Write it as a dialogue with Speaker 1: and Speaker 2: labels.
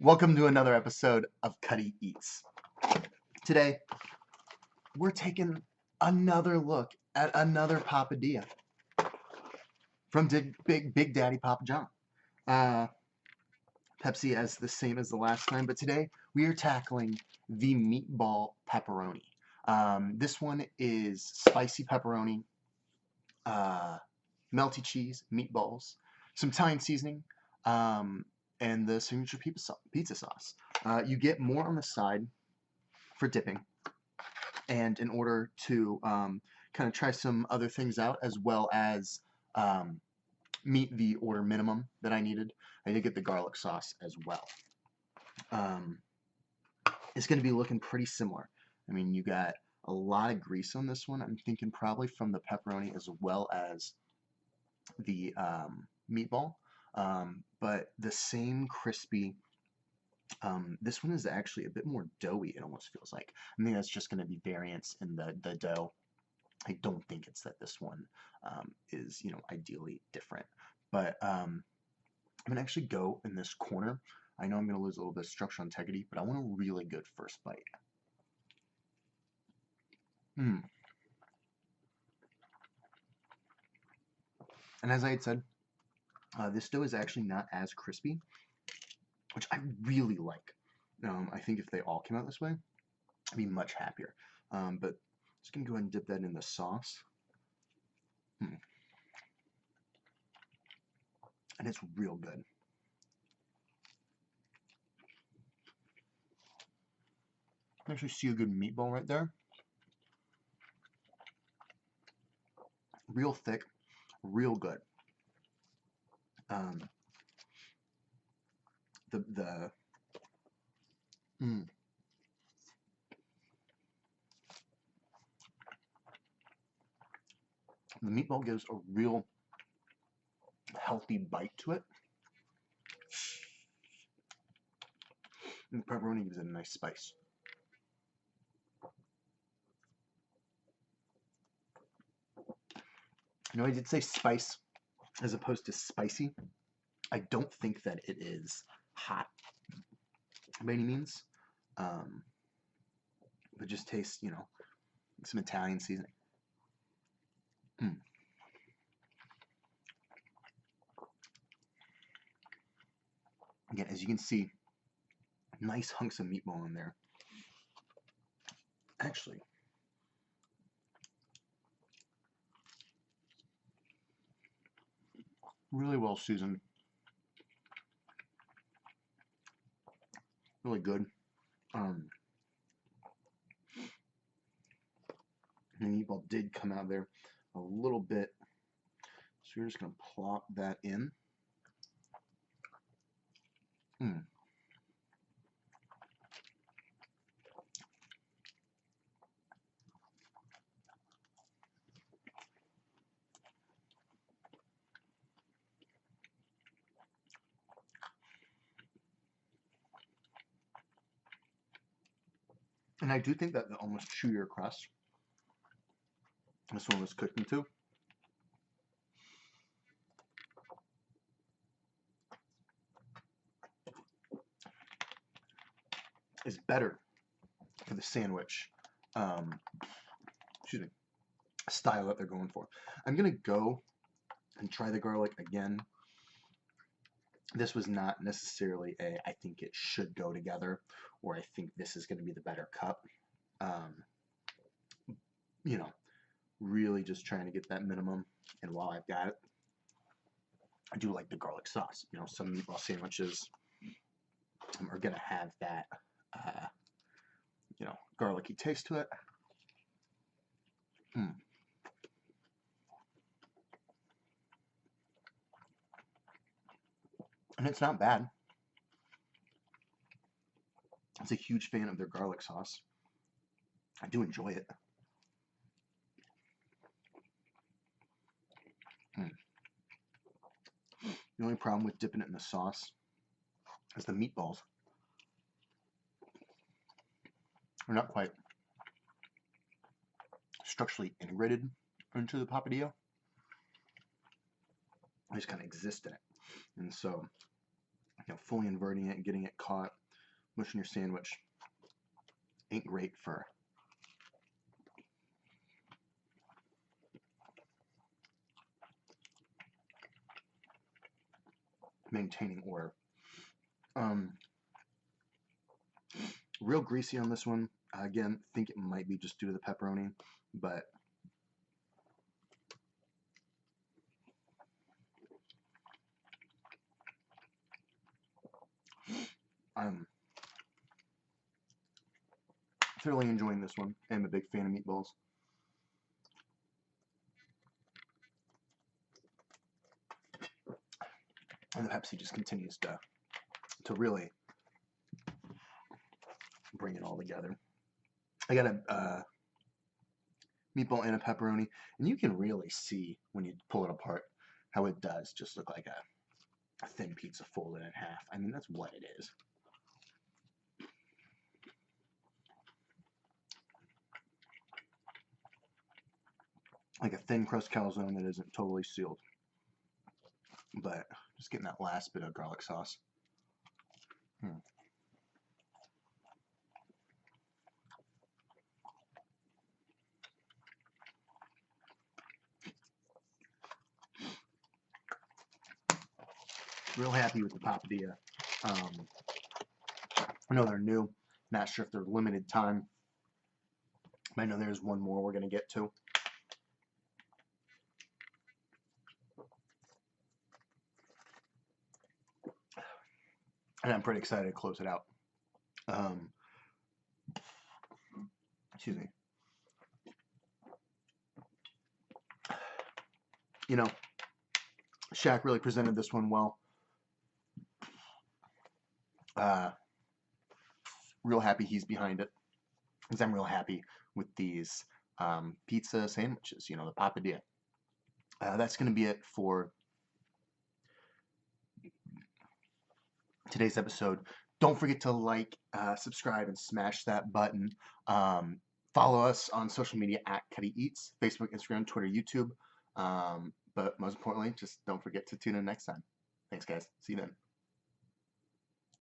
Speaker 1: Welcome to another episode of Cutty Eats. Today, we're taking another look at another Papadia from Big Daddy Papa John. Pepsi as the same as the last time, but today we are tackling the Meatball Pepperoni. This one is spicy pepperoni, melty cheese, meatballs, some Italian seasoning, and the signature pizza sauce. You get more on the side for dipping, and in order to kind of try some other things out, as well as meet the order minimum that I needed, I did get the garlic sauce as well. It's going to be looking pretty similar. I mean, you got a lot of grease on this one. I'm thinking probably from the pepperoni as well as the meatball, but the same crispy. This one is actually a bit more doughy, it almost feels like. I think that's just going to be variance in the dough. I don't think it's that this one is, ideally different. But I'm going to actually go in this corner. I know I'm going to lose a little bit of structure on integrity, but I want a really good first bite. And as I had said, this dough is actually not as crispy, which I really like. I think if they all came out this way, I'd be much happier. But just going to go ahead and dip that in the sauce. And it's real good. I can actually see a good meatball right there. Real thick, real good. The meatball gives a real healthy bite to it. And the pepperoni gives it a nice spice. I did say spice as opposed to spicy. I don't think that it is hot by any means. But just taste, some Italian seasoning. Again, as you can see, nice hunks of meatball in there. Actually, really well seasoned. Really good. The meatball did come out there a little bit, so we're just going to plop that in. And I do think that the almost chewier crust this one was cooked into is better for the sandwich style that they're going for. I'm gonna go and try the garlic again. This was not necessarily I think it should go together, or I think this is going to be the better cup. Really just trying to get that minimum. And while I've got it, I do like the garlic sauce. Some meatball sandwiches are going to have that, garlicky taste to it. And it's not bad. I'm a huge fan of their garlic sauce. I do enjoy it. The only problem with dipping it in the sauce is the meatballs are not quite structurally integrated into the papadia. They just kind of exist in it. And so fully inverting it and getting it caught, mushing your sandwich ain't great for maintaining order. Real greasy on this one. Again, think it might be just due to the pepperoni, but I'm thoroughly enjoying this one. I'm a big fan of meatballs. And the Pepsi just continues to really bring it all together. I got a meatball and a pepperoni, and you can really see when you pull it apart how it does just look like a thin pizza folded in half. I mean, that's what it is. Like a thin crust calzone that isn't totally sealed. But just getting that last bit of garlic sauce. Real happy with the Papadia. I know they're new. Not sure if they're limited time. I know there's one more we're going to get to. And I'm pretty excited to close it out. Excuse me. You know, Shaq really presented this one well. Real happy he's behind it, because I'm real happy with these pizza sandwiches, you know, the Papadia. That's going to be it for today's episode. Don't forget to like, subscribe, and smash that button. Follow us on social media at Cutty Eats, Facebook, Instagram, Twitter, YouTube. But most importantly, just don't forget to tune in next time. Thanks, guys. See you then.